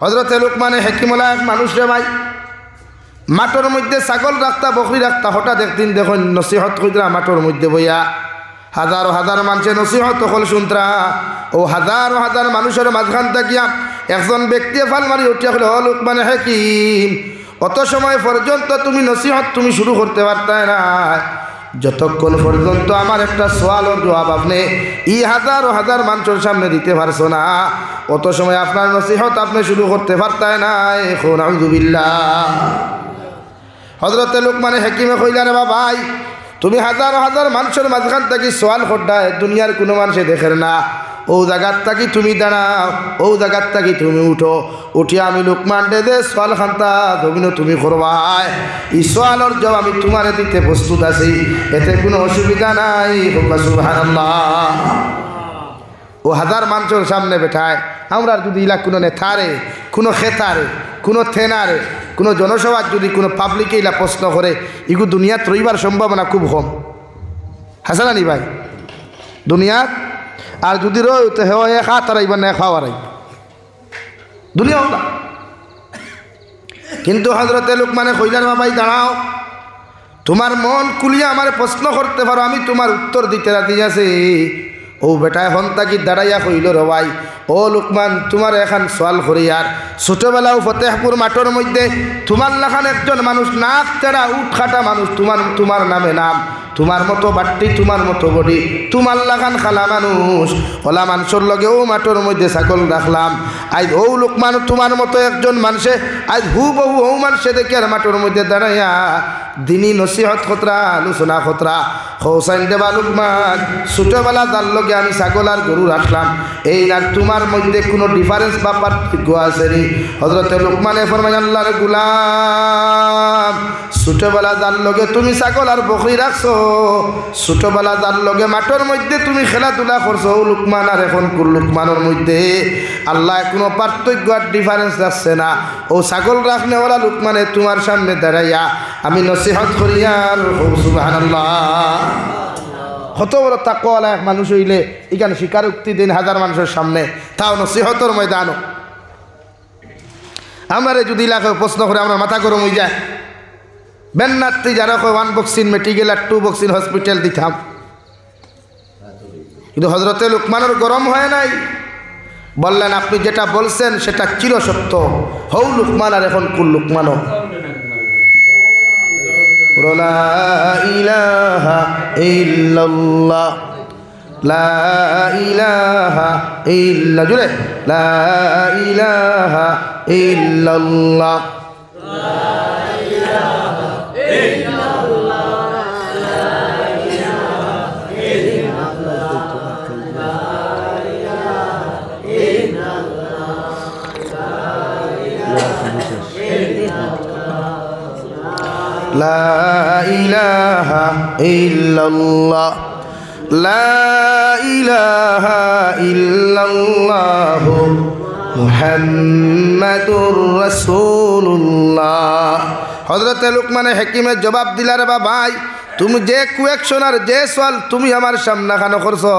হযরতে লুকমানে হেকিমলা এক মানুষ রে ভাই, মাঠের মধ্যে ছাগল রাখতা বকরি রাখতা। হঠাৎ একদিন দেখুন নসিহত কইরা মাঠের মধ্যে বইয়া হাজার হাজার মানুষের নসিহত হল শুনতরা। ও হাজার হাজার মানুষের মাঝখান থাকিয়া একজন ব্যক্তি ফাল মারি উঠিয়া হল, লুকমানে হেকিম, অত সময় পর্যন্ত তুমি নসিহত তুমি শুরু করতে পারতাই না, যতক্ষণ পর্যন্ত আমার একটা সওয়ালের জবাব আপনি হাজার হাজার মানুষের সামনে দিতে পারছো না, অত সময় আপনার নসিহত আপনি শুরু করতে পারতাই না। এখন আউযুবিল্লাহ। হযরতে লুকমানে হেকিমে কইলা, রে ভাই, তুমি হাজার হাজার মানুষের মাঝখান থেকে সওয়াল করডায়, দুনিয়ার কোনো মানুষে দেখের না। ও জায়গার থাকি তুমি দাঁড়াও, ও জায়গার থাকি তুমি উঠো, উঠিয়া আমি লুকমান দে সওয়াল খান্তা জমিন তুমি করবাই, এই সওয়ালের জবাব আমি তোমারে দিতে প্রস্তুত আছি, এতে কোনো অসুবিধা নাই। সুবহানাল্লাহ। ও হাজার মানুষের সামনে বেঠায় আমরা যদি ইলা কোনো নেতারে, কোনো খেতারে, কোনো থেনারে, কোনো জনসভার যদি কোনো পাবলিকে ইলা প্রশ্ন করে, এগুলো দুনিয়াত রইবার সম্ভাবনা খুব কম। হাসানানি ভাই, দুনিয়াত আর যদি রই তো হে খা তারাইবার না খাওয়ারাই দুনিয়া না। কিন্তু হযরতে লুকমানে কইলেন, ভাই দাঁড়াও, তোমার মন খুলিয়া আমার প্রশ্ন করতে পারো, আমি তোমার উত্তর দিতে রাজি আছি। ও বেটা এখন তাকি দাঁড়াইয়া কইল, রে ভাই, ও লুকমান, তোমার এখন সওয়াল করি। আর ছোটবেলাও ফতেহপুর মাঠের মধ্যে তোমার লাখান একজন মানুষ নাক তেরা উঠ খাটা মানুষ, তোমার নামে নাম, তোমার মতো বাট্টি, তোমার মতো বডি, তোমার লাখান খালা মানুষ, ওলা মানুষের লগেও মাঠের মধ্যে ছাগল রাখলাম। আজ ও লুকমান তোমার মতো একজন মানুষে আজ হুবহু ও মানুষে দেখে আর মাঠের মধ্যে দাঁড়াইয়া দিনী নসিহত খতরা আলোচনা খতরা হোসাইন দেবা, লুকমান ছোটবেলা যার লগে আমি ছাগল আর গরু রাখলাম, এই আর তোমার মধ্যে কোনো ডিফারেন্স বা পার্থক্য আছে নি? হযরতে লুকমানে ফরমায়, আল্লাহর গোলাম, ছোটবেলা যার লগে তুমি ছাগল আর বকরি রাখছো, ছোটবেলা যার লগে মাঠের মধ্যে তুমি খেলাধুলা করছো, ও লুকমান আর এখন লুকমানের মধ্যে আল্লাহ কোনো পার্থক্য আর ডিফারেন্স রাখছে না। ও ছাগল রাখনেওয়ালা লুকমানে তোমার সামনে দাঁড়াইয়া আমি নসিহত করি। আর সুবহানাল্লাহ। কত বড় তাকওয়ালা এক মানুষ হইলে এখানে স্বীকারোক্তি দিন হাজার মানুষের সামনে, তাও নসিহতর ময়দান। আমারে যদি এলাকায় প্রশ্ন করে আমার মাথা গরম হয়ে যায়। বেন্নাত্তি যারা 1 বক্সিন মেডিকেল আর 2 বক্সিন হসপিটাল দিতাম, কিন্তু হযরতে লুকমানের গরম হয় নাই। বললেন, আপনি যেটা বলছেন সেটা চিরসত্য। হৌ লুকমান আর এখন কুল লুকমানও। লা ইলাহা ইল্লাল্লাহ, লা ইলাহা ইল্লা, জুড়ে লা ইলাহা ইল্লাল্লাহ, লা ইলাহা ইল্লাল্লাহ, লা ইলাহা ইল্লাল্লাহ মুহাম্মাদুর রাসূলুল্লাহ। হযরতে লুকমানে হেকিমের জবাব দিলার, ভাই, তুমি যে কোয়েকশন আর যে সওয়াল তুমি আমার সামনে খানো করছো,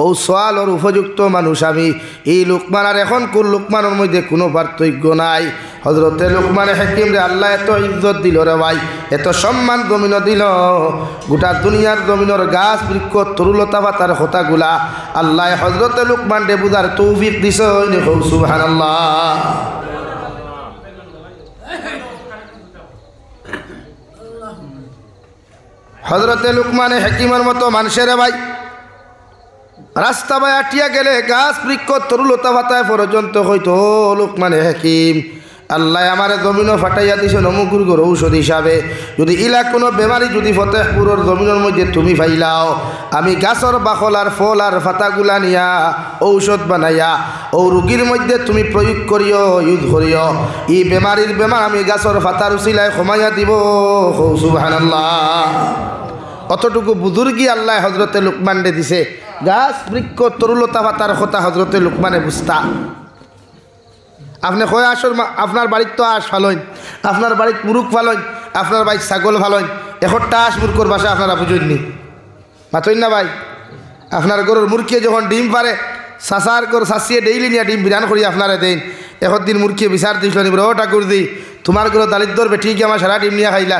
ও সওয়ালের উপযুক্ত মানুষ আমি। এই লুকমান আর এখন কোন লুকমানের মধ্যে কোনো পার্থক্য নাই। হযরতে লুকমানে হাকিম রে আল্লাহ এত ইজ্জত দিল রে ভাই, এত সম্মান জমিন দিল, গোটা দুনিয়ার জমিনের গাছ বৃক্ষ তরুলতা পাতার কথাগুলা আল্লাহ হযরতে লুকমান রে বুঝার তৌফিক দিছে। সুবহানাল্লাহ। হযরতে লুকমানে হাকিমের মতো মানুষের ভাই রাস্তা বাই আটিয়া গেলে গাছ বৃক্ষ তরুলতা পাতায় পর্যন্ত হয়তো লুকমানে হাকিম আল্লাহ আমার জমিনও ফাটাইয়া দিছে নমুকুর গর ঔষধ হিসাবে। যদি ইলা কোনো বেমারি যদি ফতেহপুরের জমিনের মধ্যে তুমি ফাইলাও, আমি গাছর বাকল আর ফল আর ফাতাগুলা নিয়া ঔষধ বানাইয়া ও রুগীর মধ্যে তুমি প্রয়োগ করিও, ইউজ করিও। এই বেমারির বেমার আমি গাছর ফাতার উচিলায় কমাইয়া দিব। সুবহানাল্লাহ। অতটুকু বুজুর্গি আল্লাহ হজরতে লুকমানে দিছে। গাছ বৃক্ষ তরুলতা পাতার কথা হজরতে লুকমানে বুঝতা। আপনি কয় আসর আপনার বাড়ির তো আস ফালইন, আপনার বাড়ির মুরুখ ফালইন, আপনার বাড়ির ছাগল ফালইন, একটা আস মুরুখর বাসা আপনারা বুঝুননি মাতইন না ভাই। আপনার গরুর মুরগিয়ে যখন ডিম পারে চাষার গরু চাষিয়ে ডেইলি নিয়ে ডিম বিধান করি আপনারা দেন, দিন মুরগিয়ে বিচার দিছিল নি ও ঠাকুর দি তোমার গুলো দালিদ্র বেটি কি আমার সারা ডিম নিয়ে খাইলা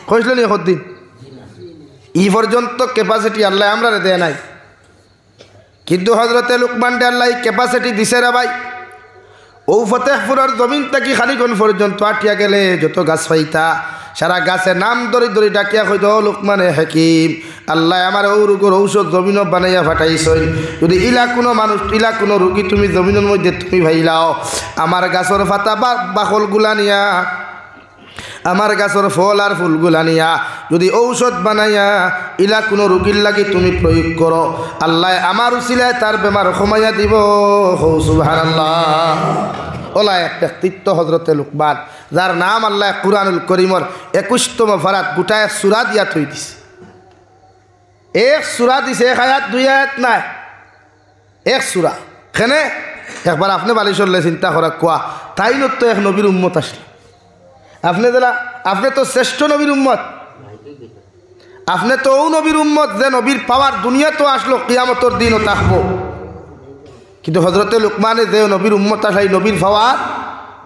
কইছিল নি দিন ই পর্যন্ত ক্যাপাসিটি আল্লাহ আমরা দেয় নাই কিন্তু হজরতে লুকমানকে আল্লাহ ক্যাপাসিটি দিছে রে ভাই ও ফতেহপুরের জমিন থেকে খানিকন পর্যন্ত আটিয়া গেলে যত গাছ পাইতা সারা গাছে নাম ধরে ধরে ডাকিয়া কইত লুকমানে হাকিম আল্লাহ আমার ও রোগের ঔষধ জমিন বানাইয়া ফাটাইছই যদি ইলা কোনো মানুষ ইলা কোনো রোগী তুমি জমিনের মধ্যে তুমি ভাইলাও আমার গাছের ফাতা বাকলগুলা নিয়া আমার গাছের ফল আর ফুলগুলা নিয়া যদি ঔষধ বানাইয়া ইলা কোনো রোগীর লাগি তুমি প্রয়োগ করো আল্লাহ আমার উসিলায় তার বেমার কমাইয়া দিব সুবহানাল্লাহ ওলা এক ব্যক্তিত্ব হজরতে লুকমান যার নাম আল্লাহ কুরআনুল করিমর 21তম ফারাত গোটা এক সূরা দিয়া থই দিছে এক সূরা দিছে এক আয়াত দুই আয়াত নাই এক সূরা এখানে একবার আপনি বালিশলে চিন্তা করা কোয়া তাই তো এক নবীর উম্মত আসলে আপনি তো শ্রেষ্ঠ নবীর উম্মত আপনি তো ও নবীর উম্মত যে নবীর পাওয়ার দুনিয়া তো আসলো কিয়ামতের দিনও থাকবো কিন্তু হজরতে লুকমানে যে নবীর উম্মত আসলে নবীর পাওয়ার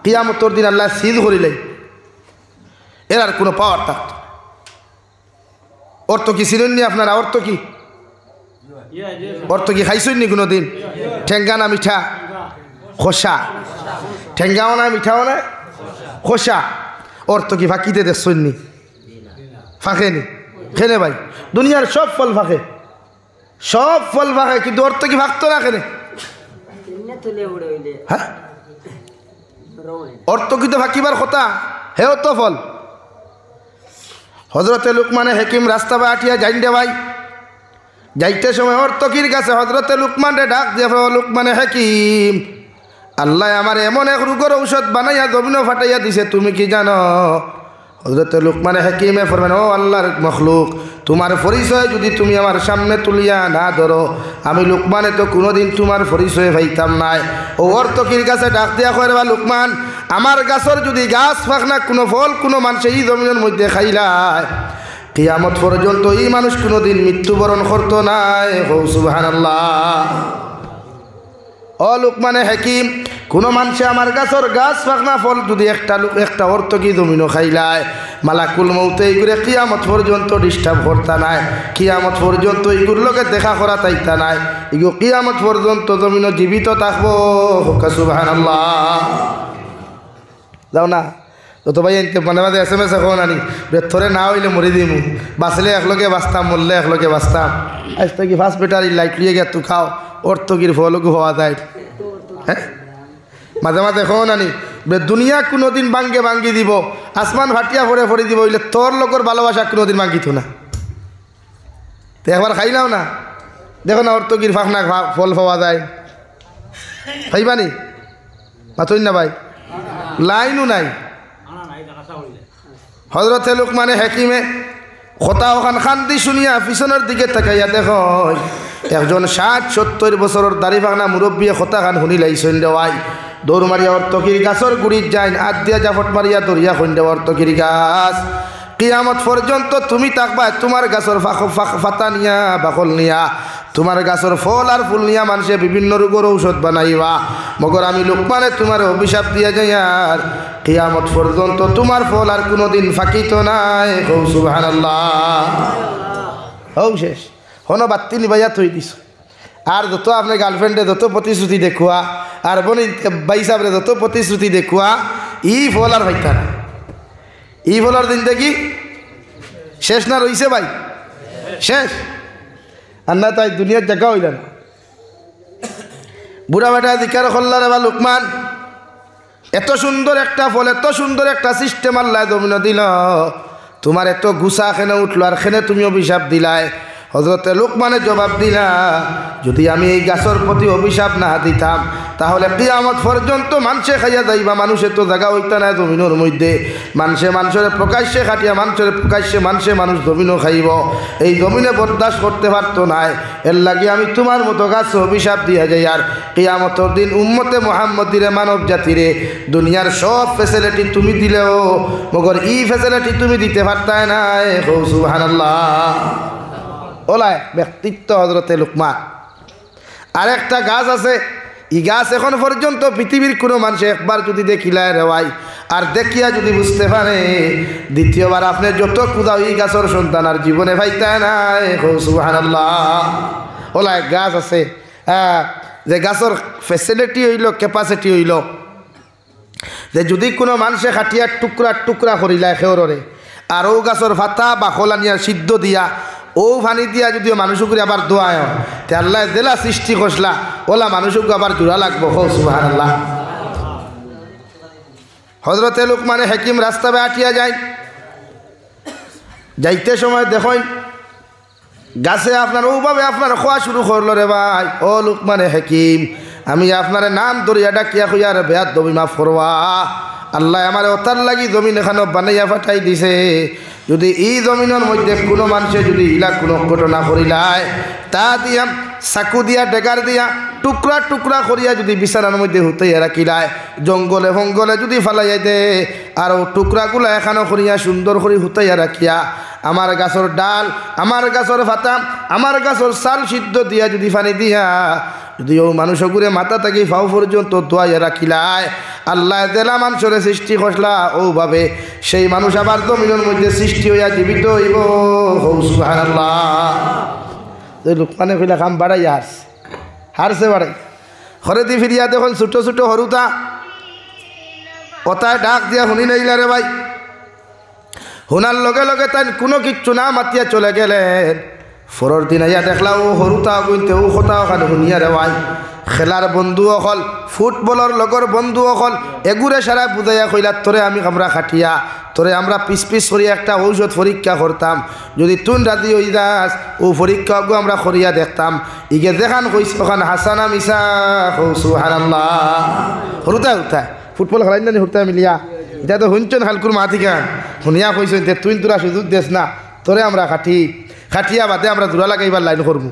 কিয়ামতের দিন আল্লাহ সিজ করিলেন এর আর কোনো পাওয়ার থাকত অর্থ কি ছিলেন নি আপনারা অর্থ কি খাইছেন নি কোনো দিন ঠেঙ্গা না মিঠা খোসা ঠেঙ্গাও না মিঠাও না খোসা অর্থ কি ফাঁকিতে দেখছেন নি ফাঁকে নি খেনে ভাই দুনিয়ার সব ফল ফাঁকে কিন্তু অর্থ কি ফাঁকতো না খেনে হ্যাঁ অর্থ কি তো ফাঁকিবার কথা হেও তো ফল হজরতে লুকমানে হাকিম রাস্তা বা আটিয়া যাইন দে ভাই যাইতে সময় অর্থকির কাছে হজরতে লুকমানে ডাক দিয়ে লুকমানে হাকিম আল্লাহ আমার এমন এক রোগের ঔষধ বানাইয়া জমিন ফাটাইয়া দিছে তুমি কি জানো হজরতে লুকমানে হাকিমে ফরমান ও আল্লাহর মখলুক তোমার পরিচয় যদি তুমি আমার সামনে তুলিয়া না ধরো আমি লুকমানে তো কোনোদিন তোমার পরিচয় পাইতাম নাই ও অর্থকির কাছে ডাক দিয়া কয় বা লুকমান আমার গাছের যদি গাছ ফাঁক না কোনো ফল কোনো মানুষ এই জমিনের মধ্যে খাইলায় কিয়ামত পর্যন্ত এই মানুষ কোনোদিন মৃত্যুবরণ করতো নাই সুবহানাল্লাহ ও লুকমানে হাকিম কোনো মানুষে আমার গাছের গাছ ফাঁকনা ফল যদি একটা অর্থ কি জমিনও খাইলায় মালাকুল মৌতে এইগুলো কিয়ামত পর্যন্ত ডিস্টার্ব করতা নাই কিয়ামত পর্যন্ত এইগুলোর লোকে দেখা করা তাইতা নাই এগুলো কিয়ামত পর্যন্ত জমিনও জীবিত থাকবো সুবহানাল্লাহ যাও না তো ভাই মানে মাঝে SMS এখন আনি বেথরে না হইলে মরি দিমু বাঁচলে একলগে বাঁচতাম মরলে একলগে বাঁচতাম আজ তো কি ফার্স্ট বেটারি লাইট লিয়ে গিয়ে তুই খাও অর্থকির ফলকু হওয়া যায় হ্যাঁ মাঝে মাঝে এখন আনি দুনিয়া কোনোদিন ভাঙ্গি দিব আসমান ফাটিয়া ফরে দিব হইলে তোর লোকের ভালোবাসা কোনোদিন ভাঙ্গিত না তো একবার খাইলাও না দেখো না অর্থকির ফাঁকনা ফল পাওয়া যায় খাইবানি মাতই না ভাই লাইনও নাই হজরতে লুকমানে হাকিমে কথা ওখান খান্দি শুনিয়া পিছনের দিকে তাকাইয়া দেখো একজন 60-70 বছরের দাড়ি ভাঙনা মুরব্বীয়ে কথা খান শুনি লাইছেন দেওয়াই দৌড় মারিয়া অর্থকির গাছর গুড়ির যাইন আদ দিয়া জাফট মারিয়া দরিয়া খুন দেওয়া অর্থকির গাছ কিয়ামত পর্যন্ত তুমি থাকবা তোমার গাছর ফাতা নিয়া বাকল নিয়া তোমার গাছর ফল আর ফুল নিয়া মানুষে বিভিন্ন রোগের ঔষধ বানাইবা মগর আমি লুকমানে তোমার অভিশাপ দিয়া যাই আর কিয়ামত পর্যন্ত তোমার ফল আর কোনোদিন ফাঁকিত নাই সুবহানাল্লাহ হও শেষ হনো বাত্তি নিবাইয়া থই দিছ আর যত আপনার গার্লফ্রেন্ডে যত প্রতিশ্রুতি দেখুয়া আর বনি ভাই সাহেবরে যত প্রতিশ্রুতি দেখুয়া ই ফল আর ভাইতা না ই ফলার দিন দেখি শেষ না রইছে ভাই শেষ আর না তাই দুনিয়ার জায়গা হইল না বুড়া বেটা দিকার খল্লার এবার লুকমান এত সুন্দর একটা ফল এত সুন্দর একটা সিস্টেম আল্লাহ জমিন দিল তোমার এত গুসা খেনে উঠলো আর খেনে তুমি অভিশাপ দিলাই হজরতে লুকমানে জবাব দিলা যদি আমি এই গাছের প্রতি অভিশাপ না দিতাম তাহলে কিয়ামত পর্যন্ত মানুষে খাইয়া যাইবা মানুষের তো জায়গা হইতা না জমিনের মধ্যে মানুষের প্রকাশ্যে খাটিয়া মানুষ জমিনও খাইব এই জমিনে বরদাস্ত করতে পারতো না এর লাগে আমি তোমার মতো গাছ অভিশাপ দিয়া যাই আর কিয়ামতের দিন উম্মতে মুহাম্মদিরে মানব জাতিরে দুনিয়ার সব ফ্যাসিলিটি তুমি দিলেও মগর এই ফ্যাসিলিটি তুমি দিতে পারতাই না সুবহানাল্লাহ ওলায় ব্যক্তিত্ব হজরতে লুকমান। আরেকটা গাছ আছে ই গাছ এখন পর্যন্ত পৃথিবীর কোনো মানুষ একবার যদি দেখিলায় রেওয়াই আর দেখিয়া যদি বুঝতে পারে দ্বিতীয়বার আপনি যত কুদা ওই গাছের সন্তান আর জীবনে পাইতে নাই। সুবহানাল্লাহ। ওলা এক গাছ আছে যে গাছের ফেসিলিটি হইল ক্যাপাসিটি হইল যে যদি কোনো মানুষে খাটিয়া টুকরা টুকরা করিলায় খেওরে আর ও গাছের ফাতা বা খোলা নিয়া সিদ্ধ দিয়া ও পানি দিয়া যদিও মানুষকে আবার দোয়ায় হয় তে আল্লাহ জেলা সৃষ্টি করসলা ওলা মানুষকে আবার জোড়া লাগবো। সুবহানাল্লাহ। হযরতে লুকমানে হাকিম রাস্তা বেআটিয়া যায়, যাইতে সময় দেখেন গাছে আপনার ওভাবে আপনার খোয়া শুরু করলো রে ভাই। ও লুকমানে হাকিম আমি আপনার নাম ধরিয়া ডাকিয়া খুঁয়ার বেয়াত দবি মাফ করবা। আল্লাহ আমার ওতার লাগি জমিন এখানে বানাইয়া পাঠাই দিছে, যদি এই জমিনের মধ্যে কোনো মানুষে যদি ইলা কোনো ঘটনা করিলায় তা দিয়া চাকু দিয়া ডেগার দিয়া টুকরা টুকরা করিয়া যদি বিছানার মধ্যে হুতাইয়া রাখিলায় জঙ্গলে ফঙ্গলে যদি ফালাইয়া দে আর টুকরাগুলা এখানে করিয়া সুন্দর করে হুতাইয়া রাখিয়া আমার গাছর ডাল আমার গাছর ফাতা আমার গাছর চাল সিদ্ধ দিয়া যদি পানি দিয়া যদি ও মানুষগুরে মাথা থাকি ফাও পর্যন্ত দোয়াইয়া রাখিলায় আল্লাহ জেলা মানুষের সৃষ্টি করলা ওভাবে সেই মানুষ আবার জমিনের মধ্যে সৃষ্টি হইয়া জীবিত হইব। সুবহানাল্লাহ। লোকমানে কইলা কাম বাড়াই হারছে বাড়াই ঘরে দি ফিরিয়া দেখুন ছোটো ছোটো হরুতা ওটায় ডাক দিয়া শুনি নাইলা রে ভাই। শোনার লগে লগে তাই কোনো কিচ্ছু না মাতিয়া চলে গেলেন। ফরর দিন আইয়া দেখলা ও হরুতা গুনতে ও কথা ওখানে শুনিয়া রে ভাই খেলার বন্ধু অকল ফুটবলের লগর বন্ধু অকল এগুরে সারা বুঝাইয়া কইলা তোরে আমি আমরা খাটিয়া তোরে আমরা পিস পিস করিয়া একটা ঔষধ পরীক্ষা করতাম, যদি তুন রাজি হই যাস ও পরীক্ষা আমরা করিয়া দেখতাম। ইগে দেখান কইস ওখান হাসানা মিসা। সুবহানাল্লাহ। হরুতা হুতা ফুটবল খেলাই না হুরতা মিলিয়া এটা তো শুনছেন হালকুর মা থেকে শুনিয়া কইছেন যে তুই তোরা সুযোগ দেস না তোরে আমরা খাটিয়া বাদে আমরা জোড়া লাগাইবার লাইন করবো।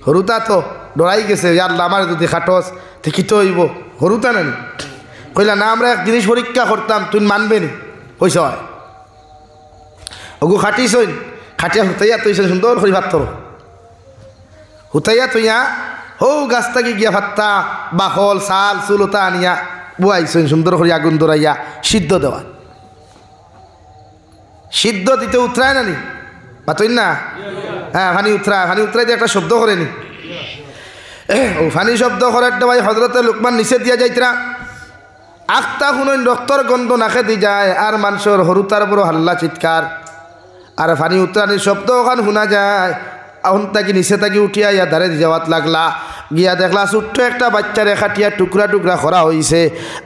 হরুতা তো ডরাই গেছে আল্লাহ আমার যদি খাটস ঠিকই তো হইব। হরুতা নানি কইলা না আমরা এক জিনিস পরীক্ষা করতাম তুই মানবে নি কইস হয় ওগু খাটিছইন খাটিয়া হুতাইয়া তৈছেন সুন্দর করে ভাত তোর হুতাইয়া তৈয়া হৌ গাছটাকে গিয়া ভাতটা বাখল চাল চুলতা আনিয়া বুয়াইছেন সুন্দর করে আগুন ধরাইয়া সিদ্ধ দেওয়া। সিদ্ধ দিতে উতরায় নানি বাতই না? হ্যাঁ ফানি উতরাই দিয়ে একটা শব্দ করেনি ও ফানি শব্দ করার ভাই হজরতে লুকমান নিচে দিয়া যাইতরা আখতা শুনইন রক্তর গন্ধ নাকে দি যায় আর মানুষের হরুতার বড় হাল্লা চিৎকার আর ফানি উতরানির শব্দ ওখান শোনা যায়। এখন তাকে নিচে তাকে উঠিয়া ইয়া ধারে যাওয়াত লাগলা গিয়া দেখলা ছোট্ট একটা বাচ্চারে খাটিয়া টুকরা টুকরা করা হয়েছে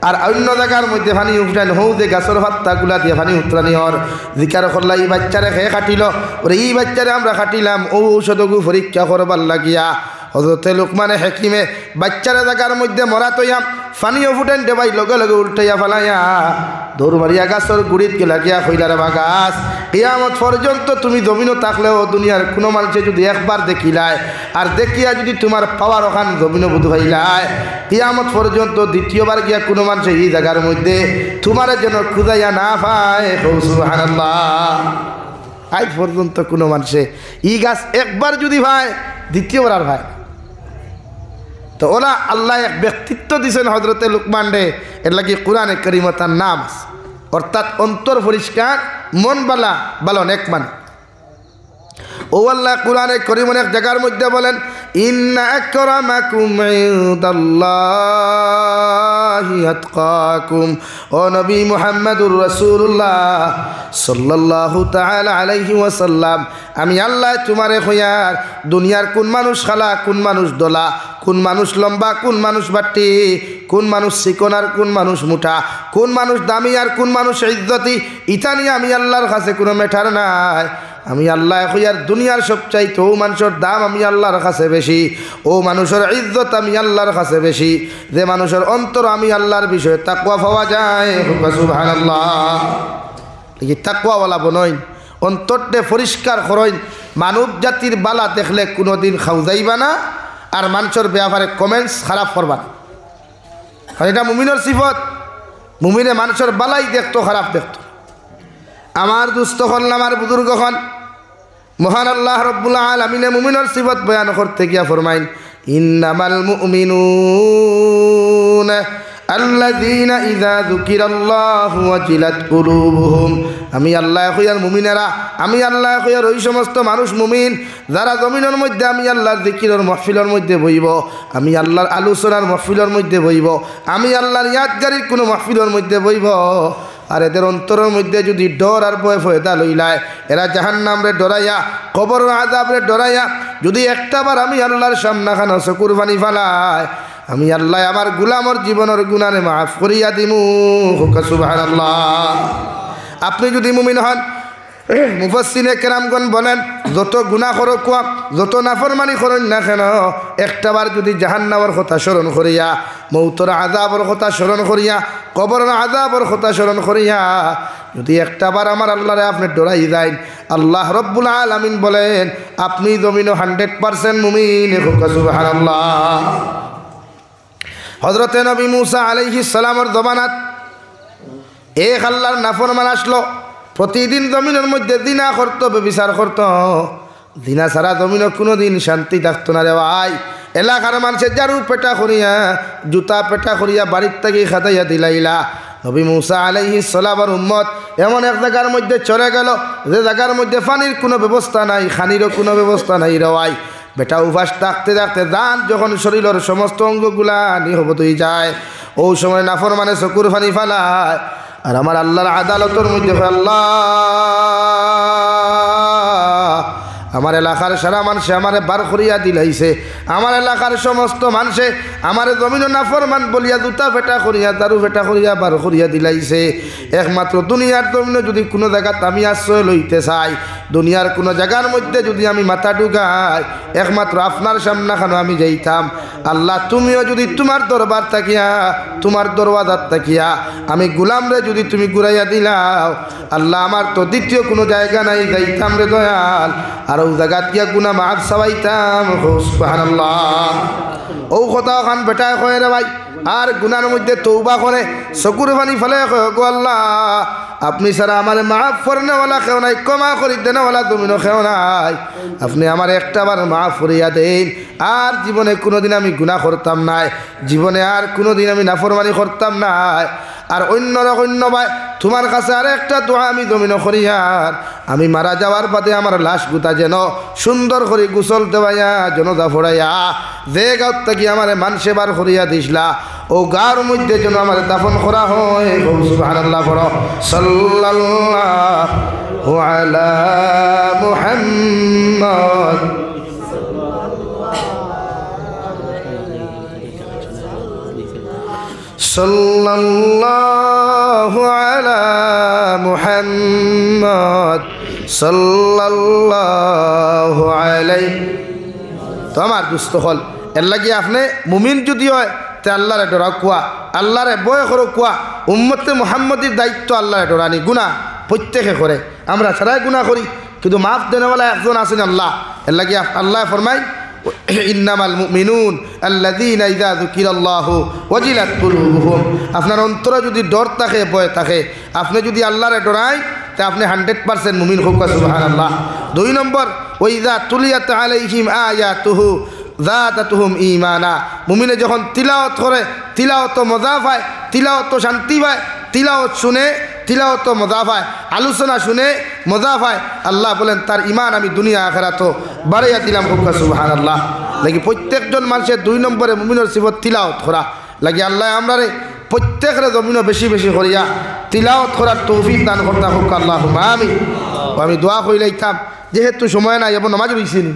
আর অন্য জায়গার মধ্যে ফানি উঠান হৌ যে গাছের ভাত্তাগুলা দিয়ে ফানি উতরানি হর জিকার করলা এই বাচ্চারে খেয়ে খাটিল ওরে এই বাচ্চারে আমরা খাটিলাম ও ঔষধগু পরীক্ষা করবার লাগিয়া হযরতে লুকমানে হাকিমে বাচ্চারা জায়গার মধ্যে মরা তৈয়া ফানিও ফুটেন দেবাই লগে লগে উল্টাইয়া ফেলাইয়া দৌড় মারিয়া গাছের গুড়িত গেলা গিয়া কইলারে বা গাছ কিয়ামত পর্যন্ত তুমি জমিনও থাকলেও দুনিয়ার কোনো মানুষে যদি একবার দেখিলায় আর দেখিয়া যদি তোমার পাওয়ার ওখান জমিনও বুধ হইলায় কিয়ামত পর্যন্ত দ্বিতীয়বার গিয়া কোনো মানুষে এই জায়গার মধ্যে তোমার যেন খুঁজাইয়া না পায়। সুবহানাল্লাহ। আজ পর্যন্ত কোনো মানুষে ই গাছ একবার যদি ভাই দ্বিতীয়বার আর ভাই তো ওরা আল্লাহ এক ব্যক্তিত্ব দিয়েছেন হজরতে লুকমান রে এর লাগি কোরআনে কারিমে তার নাম আছে অর্থাৎ অন্তর পরিষ্কার মন বালা বালো নেক মান। ও আল্লাহ কোরআনে কারিমের এক জায়গার মধ্যে বলেন ইন্না আকরামাকুম ইনদাল্লাহি আতকাকুম। ও নবী মুহাম্মদুর রাসূলুল্লাহ সাল্লাল্লাহু তাআলা আলাইহি ওয়াসাল্লাম আমি আল্লাহ তোমারে কইয়ার দুনিয়ার কোন মানুষ খালা কোন মানুষ দোলা কোন মানুষ লম্বা কোন মানুষ বাটি কোন মানুষ চিকন আর কোন মানুষ মুঠা কোন মানুষ দামি আর কোন মানুষ ইজ্জতি ইটা নিয়ে আমি আল্লাহর কাছে কোনো মেটার নাই। আমি আল্লাহ কইয়ার দুনিয়ার সবচাইতে ও মানুষের দাম আমি আল্লাহর কাছে বেশি ও মানুষের ইজ্জত আমি আল্লাহর কাছে বেশি যে মানুষের অন্তর আমি আল্লাহর বিষয়ে তাকওয়া পাওয়া যায়। সুবহানাল্লাহ। এই তাকওয়াওয়ালা বনইন অন্তরতে পরিষ্কার করইন মানব জাতির বালা দেখলে কোনোদিন খাও যাইবা না আর মানুষের ব্যাপারে কমেন্টস খারাপ করবা না। এটা মুমিনের সিফত। মুমিনে মানুষের বালাই দেখতো খারাপ দেখতো। আমার দুস্থ হল আমার বুজুর্গ হন মহান আল্লাহ রব্বুল আলামিনে মুমিনের সিফত বয়ান করতে গিয়া ফরমাইন ইন্নামাল মুমিনুন আল্লাযীনা ইযা যুকিরাল্লাহু ওয়াজিলাত কুলুবুহুম। আমি আল্লাহ কইয়ার মুমিনেরা, আমি আল্লাহ কইয়ার ওই সমস্ত মানুষ মুমিন যারা জমিনের মধ্যে আমি আল্লাহর জিকিরের মাহফিলের মধ্যে বইব, আমি আল্লাহর আলোচনার মাহফিলের মধ্যে বইব, আমি আল্লাহর ইয়াদগারির কোনো মাহফিলের মধ্যে বইব। আর এদের অন্তরের মধ্যে যদি ডর আর ভয় ফয়দা লইলায়, এরা জাহান্নামরে ডরাইয়া, কবরের আযাবরে ডরাইয়া যদি একটাবার আমি আল্লাহর সামনাখানো চকুর পানি ফালায়, আমি আল্লাহ আমার গুলামর জীবনের গুনারে মাফ করিয়া দিমু। সুবহানাল্লাহ। আপনি যদি মুমিন হন, মুফাসসিরে কেরামগণ বলেন যত গুনাহ করো কোয়া, যত নাফরমানি করেন না কেন, একটাবার যদি জাহান্নামের কথা স্মরণ করিয়া, মৌতর আযাবের কথা স্মরণ করিয়া, কবরের আযাবের কথা স্মরণ করিয়া যদি একটাবার আমার আল্লাহরে আপনি ডরাই যান, আল্লাহ রব্বুল আলামিন বলেন আপনি জমিনও 100% মুমিন। সুবহানাল্লাহ। হযরতে নবী মুসা আলাইহিস সালামের জমানাত এক আল্লাহর নাফরমান আসলো, প্রতিদিন জমিনের মধ্যে জিনা করতো, ব্যভিচার করতো। জিনা ছাড়া জমিনে কোনো দিন শান্তি থাকতো না রে ভাই। এলাকার মানুষের জারু পেটা করিয়া, জুতা পেটা করিয়া বাড়ির থেকে খাতাইয়া দিলাইলা। নবী মুসা আলাইহিস সালামের উম্মত এমন এক জায়গার মধ্যে চলে গেল যে জায়গার মধ্যে পানির কোনো ব্যবস্থা নাই, খানিরও কোনো ব্যবস্থা নাই রে ভাই। বেটা উপাস থাকতে থাকতে দান যখন শরীরের সমস্ত অঙ্গগুলা নিহবত হয়ে যায়, ওই সময় নাফরমানে চকুর পানি ফালায়। আর আমার আল্লাহর আদালতের মধ্যে আল্লাহ আমার এলাকার সারা মানুষে আমারে বার করিয়া দিলাইছে, আমার এলাকার সমস্ত মানুষে আমার জমিন নাফরমান বলিয়া জুতা ফেটা করিয়া, দারু ফেটা করিয়া বার করিয়া দিলাইছে। একমাত্র দুনিয়ার জমিনে যদি কোনো জায়গাতে আমি আশ্রয় লইতে চাই, দুনিয়ার কোনো জায়গার মধ্যে যদি আমি মাথা ঢুকাই, একমাত্র আপনার সামনাখানো আমি যাইতাম। আল্লাহ তুমিও যদি তোমার দরবার থাকিয়া, তোমার দরওয়াজার থাকিয়া আমি গুলামরে যদি তুমি ঘুরাইয়া দিলাও, আল্লাহ আমার তো দ্বিতীয় কোনো জায়গা নাই যাইতাম রে দয়াল। আর ও জায়গা দিয়া গুনা মাফ চাওয়াইতাম। সুবহানাল্লাহ। ও কথা খান বেটা কয় রে ভাই, আর গুনার মধ্যে তৌবা করে চকুর পানি ফেলে কয় গো আল্লাহ আপনি ছাড়া আমার মাফ করনেওয়ালা কেউ নাই, ক্ষমা করি দেনেওয়ালা তুমিও কেউ নাই। আপনি আমার একটাবার মাফ করিয়া দেন, আর জীবনে কোনোদিন আমি গুনাহ করতাম নাই, জীবনে আর কোনোদিন আমি নাফরমানি করতাম নাই। আর অন্য ভাই তোমার কাছে আর একটা দোয়া আমি জমিন করিয়ার, আমি মারা যাওয়ার বাদে আমার লাশ গুতা যেন সুন্দর করে গোসল দেওয়াইয়া জনদা ফোড়াইয়া যে গাঁত থাকি আমার মানুষে বার করিয়া দিসলা, ও গাঁর মধ্যে যেন আমার দাফন করা হয়। সুবহানাল্লাহ পড়ো। সাল্লাল্লাহু আলা মুহাম্মদ সাল্লাল্লাহু আলা মুহাম্মদ সাল্লাল্লাহু আলাইহি। তো আমার দুস্থ হল এর লাগি আপনি মুমিন যদি হয় তে আল্লাহরে ডরা কুয়া, আল্লাহরে বয় করো কুয়া। উম্মতে মুহাম্মদের দায়িত্ব আল্লাহরে ডরানি। গুনাহ প্রত্যেকে করে, আমরা ছাড়াই গুনাহ করি, কিন্তু মাফ দেনেওয়ালা একজন আছেন আল্লাহ। এর লাগি আল্লাহ ফরমায় ইন্নামাল মুমিনুন আল্লাযীনা ইযা যুকিরাল্লাহু ওয়াজিলাত কুলুবুহুম। আপনার অন্তরে যদি ডর থাকে, ভয় থাকে, আপনি যদি আল্লাহরে ডরাই তা আপনি 100% মুমিন হোক। সুবহানাল্লাহ। 2 নম্বর, ওয়া ইযা তুলিয়াত আলাইহিম আয়াতুহু যাদাতুহুম ঈমানা। মুমিনে যখন তিলাওয়াত করে, তিলাওয়াত মজা পায়, তিলাওয়াত শান্তি পায়, তিলাওয়াত শুনে তিলাওয়াত মজা পায়, আলোচনা শুনে মজা পায়, আল্লাহ বলেন তার ইমান আমি দুনিয়া আখিরাত বাড়াইয়া দিলাম। সুবহানাল্লাহ। লাগি প্রত্যেকজন মানুষের 2 নম্বরে মুমিনের সিফত তিলাওয়াত করা লাগি। আল্লাহ আমরারে প্রত্যেকের জমিনও বেশি বেশি করিয়া তিলাওয়াত করার তৌফিক দান করতে হোক। আল্লাহুম্মা আমিন। আমি দোয়া কইলাইতাম, যেহেতু সময় নাই এবং নামাজ হইছে নি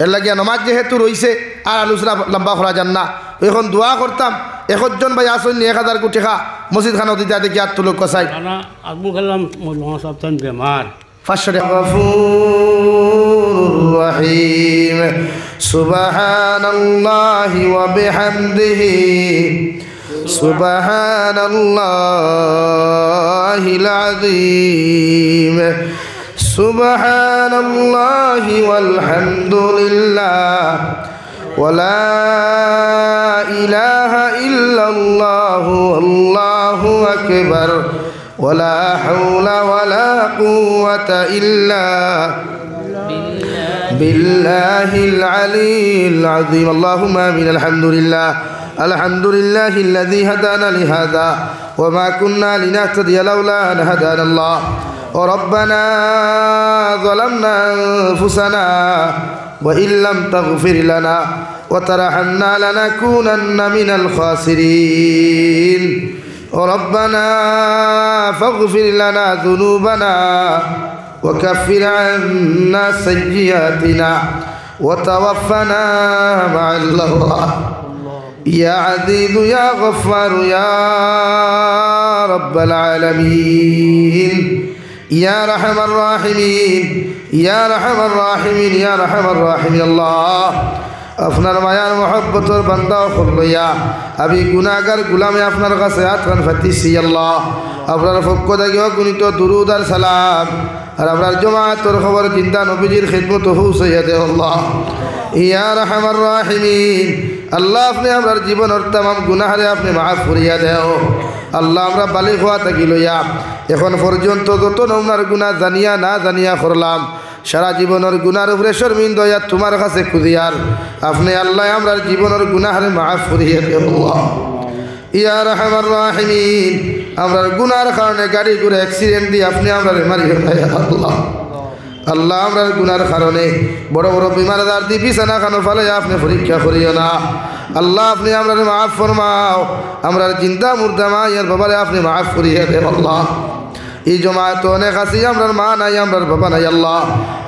এর লাগিয়া নমাজ যেহেতু রয়েছে আর আলোচনা লম্বা করা যান না। এখন দোয়া করতাম, 1জন ভাই আসুন 1000 কোটি টাকা মসজিদ খানা দিতে দেখি আর তুলক কসাই আবু কালাম মৌলানা সাহেব তান বেমার 500 টাকা। গফুরুর রহিম। সুবহানাল্লাহি ওয়া বিহামদিহি সুবহানাল্লাহিল আযীম। সুবহানাল্লাহি ওয়ালহামদুলিল্লাহ ওয়ালা ইলাহা ইল্লাল্লাহু আল্লাহু আকবার ওয়ালা হাওলা ওয়ালা কুওয়াতা ইল্লা بالله العلي العظيم اللهم آمين الحمد لله الذي هدانا لهذا وما كنا لنهتدي لولا أن هدانا الله وربنا ظلمنا أنفسنا وإن لم تغفر لنا وترحمنا لنكونن من الخاسرين ربنا فاغفر لنا ذنوبنا وكفر عنا سيئاتنا وتوفنا مع الأبرار يا عزيز يا غفار يا رب العالمين يا رحم الراحمين يا رحم الراحمين يا رحم الراحمين الله আপনার মায়ার মহব্বতের বান্দা হইয়া আমি গুনাহগার গোলামে আপনার কাছে হাত খান ফাতিছি আল্লাহ আপনার পক্ষ থেকে অগণিত দুরূদ আর সালাম আর আপনার জামাতের খবর জিন্দা নবীজির খিদমত পৌঁছাইয়া দেও আল্লাহ ইয়া রাহমার রাহিমিন আল্লাহ আপনি আপনার জীবনের तमाम গুনাহরে আপনি মাফ করিয়া দেও আল্লাহ আমরা বালিগ হওয়া থাকি লইয়া এখন পর্যন্ত যত নমনার গুনাহ জানিয়া না জানিয়া করলাম সারা জীবনের গুনার উপরে শর্মিন্দা হইয়া তোমার কাছে খুঁজিয়ার আপনি আল্লাহ আমরার জীবনের গুনাহরে মাফ করিয়া দেও আল্লাহ ইয়া রাহমার রাহিমিন আমরার গুনার কারণে গাড়ি ঘুরে অ্যাক্সিডেন্ট দিয়ে আপনি আমরারে মারিয়া দেয়া আল্লাহ আল্লাহ আমরার গুনার কারণে বড় বড় বিমার দার্দি বিছানা খানো ফালাইয়া আপনি পরীক্ষা করিও না আল্লাহ আপনি আমরারে মাফ ফরমাও আমরার জিন্দা মুর্দা মা ইয়ার বাবারে আপনি মাফ করিয়া দেও আল্লাহ এই জমায়েত অনেক আছি আমরার মা নাই আমরার বাবা নাই আল্লাহ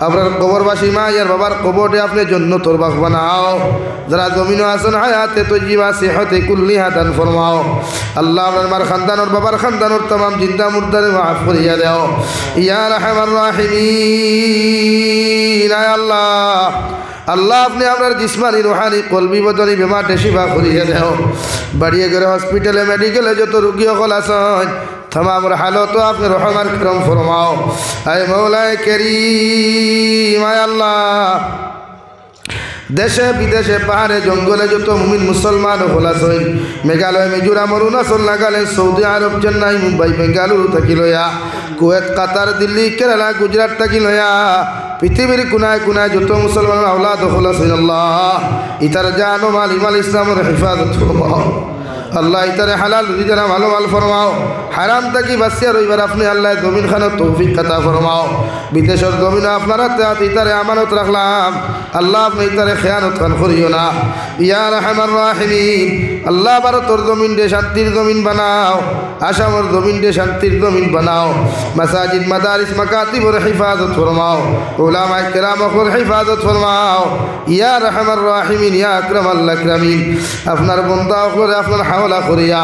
আমরার কবরবাসী মা ইয়ার বাবার কবরে আপনি জান্নাতুর বাগ বানাও যারা জমিনে আছেন হায়াতে তয়্যিবা সিহতে কুল্লিহা দান ফরমাও আল্লাহ আমরার মার খানদানোর বাবার খানদানোর तमाम জিন্দা মুর্দারে মাফ করিয়া দাও ইয়া রাহমার রাহিমিন আয় আল্লাহ আল্লাহ আপনি আপনার জিসমানি রুহানি কলবি বদনি বেমারটে শিফা করিয়া দাও বাড়িয়ে গেলে হসপিটালে মেডিকেলে যত রোগী সকল আছেন तमाम हालत आपने रहमत करम फरमाओ आए मौलाए करीम आय अल्लाह देशे विदेशे पहाड़े जंगले जो तो मुमिन मुसलमान होलासइन मेघालय मिजोराम अरुणाचल नागालैंड सऊदी आरब चेन्नई मुम्बई बेंगालुरु तक लया कुवैत कतार दिल्ली केरला गुजरात तक लया पृथिवीर कुनाय कुनाय जो तो मुसलमान औलाद होलासइन अल्लाह इतर जानो माल इमाल इस्लाम हिफाजत फरमाओ अल्लाह इतने हलाल रिजना भालो माल फरमाओ हराम तकी बसिया रविवार अपने अल्लाह जमीन खाना तौफीक कता फरमाओ विदेशर जमीन अपनारा त्यात इतने अमानत रखलाम अल्लाह अपने इतने खयानत खान करियो ना या रहमान राहिमीन अल्लाह भारतर जमीन दे शांतिर जमीन बनाओ आसामर जमीन दे शांतिर जमीन बनाओ मसाजिद मदारिस मकातिब और हिफाजत फरमाओ उलामा किराम और हिफाजत फरमाओ या रहमान राहिमीन या अकरम अल अकरमीन अपनार बंदा और अपनार হাওলা করিয়া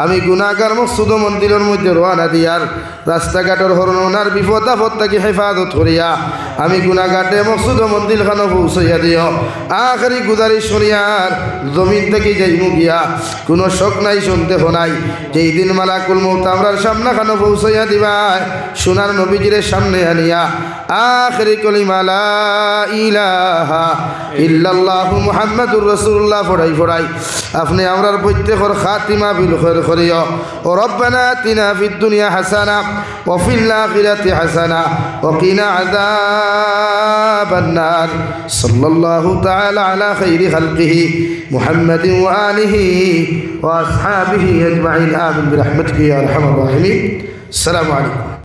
আমি গুনাহগার মসজিদ মন্দিরের মধ্যে রওনা দিয়ার রাস্তাঘাটের হরনার বিপদ আপদ থেকে হেফাজত করিয়া আমি গুনাহগারে মসজিদ মন্দির খানো পৌঁছাইয়া দিও আখেরি গুজারিশ করিয়ার জমিন থেকে যাইমু গিয়া কোনো শক নাই সন্দেহ নাই যেই দিন মালাকুল মউত আমরার সামনে খানো পৌঁছাইয়া দিবা সোনার নবীজির সামনে আনিয়া আখেরি কলিমা লা ইলাহা ইল্লাল্লাহু মুহাম্মাদুর রাসূলুল্লাহ পড়াই পড়াই আপনি আমরার প্রত্যেকর খাতিমা বিল খৈর করিও ও রব্বানা আতিনা ফিদ দুনিয়া হাসানা ওয়া ফিল আখিরাতি হাসানা ওয়া কিনা আযাবান নার সাল্লাল্লাহু তাআলা আলা খাইরি খালকিহি মুহাম্মাদিন ওয়া আলিহি ওয়া আসহাবিহি আজমাইন আমিন বিরহমাতিকা ইয়া আরহামার রাহিমিন আসসালামু আলাইকুম।